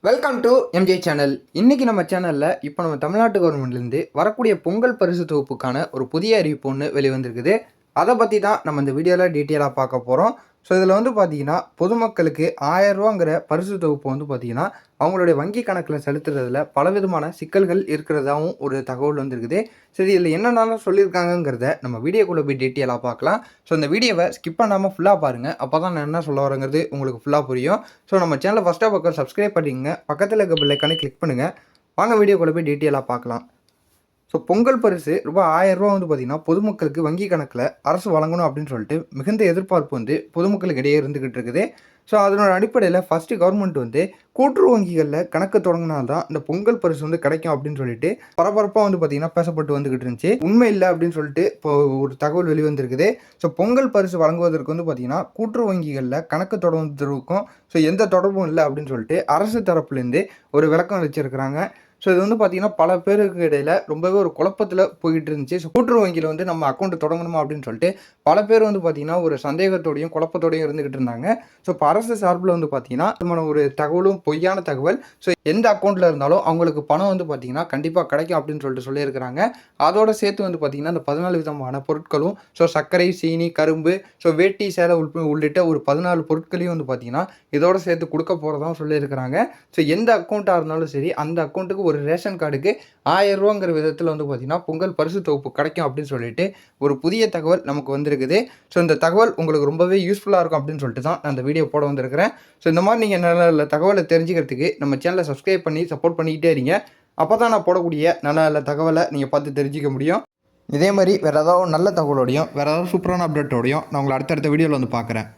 Welcome to MJ channel. இன்றைக்கி நம்ம சேனலில் இப்போ நம்ம தமிழ்நாட்டு கவர்மெண்ட்லேருந்து வரக்கூடிய பொங்கல் பரிசு தொகுப்புக்கான ஒரு புதிய அறிவிப்பு ஒன்று வெளிவந்திருக்குது. அதை பற்றி தான் நம்ம இந்த வீடியோவில் டீட்டெயிலாக பார்க்க போகிறோம். ஸோ இதில் பார்த்தீங்கன்னா பொதுமக்களுக்கு 1000 ரூபாங்கிற பரிசு தொகுப்பு பார்த்தீங்கன்னா அவங்களுடைய வங்கி கணக்கில் செலுத்துறதுல பலவிதமான சிக்கல்கள் இருக்கிறதாவும் ஒரு தகவல் வந்துருக்குது. சரி, இதில் என்னென்னலாம் சொல்லியிருக்காங்கங்கிறத நம்ம வீடியோக்குள்ளே போய் டீட்டெயிலாக பார்க்கலாம். ஸோ இந்த வீடியோவை ஸ்கிப் பண்ணாமல் ஃபுல்லாக பாருங்கள். அப்போ தான் நான் என்ன சொல்ல வரேங்கிறது உங்களுக்கு ஃபுல்லாக புரியும். ஸோ நம்ம சேனலை ஃபஸ்ட்டாக பக்கம் சப்ஸ்கிரைப் பண்ணிக்கங்க, பக்கத்தில் இருக்க பெல் ஐக்கானை கிளிக் பண்ணுங்கள். வாங்க வீடியோக்குள்ளே போய் டீட்டெயிலாக பார்க்கலாம். ஸோ பொங்கல் பரிசு ரூபாய் 1000 ரூபா பார்த்திங்கன்னா பொதுமக்களுக்கு வங்கி கணக்கில் அரசு வழங்கணும் அப்படின்னு சொல்லிட்டு மிகுந்த எதிர்பார்ப்பு பொதுமக்களுக்கு இடையே இருந்துக்கிட்டு இருக்குது. ஸோ அதனோட அடிப்படையில் ஃபஸ்ட்டு கவர்மெண்ட் கூட்டுறவு வங்கிகளில் கணக்கு தொடங்கினால்தான் இந்த பொங்கல் பரிசு கிடைக்கும் அப்படின்னு சொல்லிட்டு பரபரப்பாக பார்த்திங்கன்னா பேசப்பட்டு வந்துக்கிட்டு இருந்துச்சு. உண்மை இல்லை அப்படின்னு சொல்லிட்டு இப்போ ஒரு தகவல் வெளிவந்திருக்குது. ஸோ பொங்கல் பரிசு வழங்குவதற்கு பார்த்திங்கன்னா கூட்டுறவு வங்கிகளில் கணக்கு தொடங்குவதற்கும் எந்த தொடர்பும் இல்லை அப்படின்னு சொல்லிட்டு அரசு தரப்புலேருந்து ஒரு விளக்கம் வச்சுருக்கிறாங்க. ஸோ இது பார்த்தீங்கன்னா பல பேருக்கு இடையில் ரொம்பவே ஒரு குழப்பத்தில் போயிட்டு இருந்துச்சு. ஸோ கூட்டுறவு வங்கியில் நம்ம அக்கௌண்ட் தொடங்கணுமா அப்படின்னு சொல்லிட்டு பல பேர் பார்த்தீங்கன்னா ஒரு சந்தேகத்தோடையும் குழப்பத்தோடையும் இருந்துகிட்டு இருந்தாங்க. ஸோ இப்போ அரசு சார்பில் பார்த்தீங்கன்னா ஒரு தகவலும் பொய்யான தகவல். ஸோ எந்த அக்கௌண்ட்டில் இருந்தாலும் அவங்களுக்கு பணம் பார்த்தீங்கன்னா கண்டிப்பாக கிடைக்கும் அப்படின்னு சொல்லிட்டு சொல்லியிருக்கிறாங்க. அதோட சேர்த்து பார்த்தீங்கன்னா இந்த 14 விதமான பொருட்களும் சர்க்கரை, சீனி, கரும்பு, வேட்டி, சேலை உள்ளிட்ட ஒரு 14 பொருட்களையும் பார்த்தீங்கன்னா இதோட சேர்த்து கொடுக்க போகிறதாகவும் சொல்லியிருக்கிறாங்க. ஸோ எந்த அக்கௌண்ட்டாக இருந்தாலும் சரி அந்த அக்கௌண்ட்டுக்கு ஒரு ரேஷன் கார்டுக்கு 1000 ரூபாங்கிற விதத்தில் பார்த்தீங்கன்னா பொங்கல் பரிசு தொகுப்பு கிடைக்கும் அப்படின்னு சொல்லிட்டு ஒரு புதிய தகவல் நமக்கு வந்திருக்குது. ஸோ இந்த தகவல் உங்களுக்கு ரொம்பவே யூஸ்ஃபுல்லாக இருக்கும் அப்படின்னு சொல்லிட்டு தான் நான் இந்த வீடியோ போட வந்திருக்கிறேன். ஸோ இந்த மாதிரி நீங்கள் நல்ல தகவலை தெரிஞ்சுக்கிறதுக்கு நம்ம சேனலை சப்ஸ்கிரைப் பண்ணி சப்போர்ட் பண்ணிக்கிட்டே இருங்க. அப்போ தான் நான் போடக்கூடிய நல்ல தகவலை நீங்கள் பார்த்து தெரிஞ்சிக்க முடியும். இதே மாதிரி வேறு ஏதாவது நல்ல தகவலோடையும் வேறு ஏதாவது சூப்பரான அப்டேட்டோடையும் நான் உங்களை அடுத்தடுத்த வீடியோவில் பார்க்குறேன்.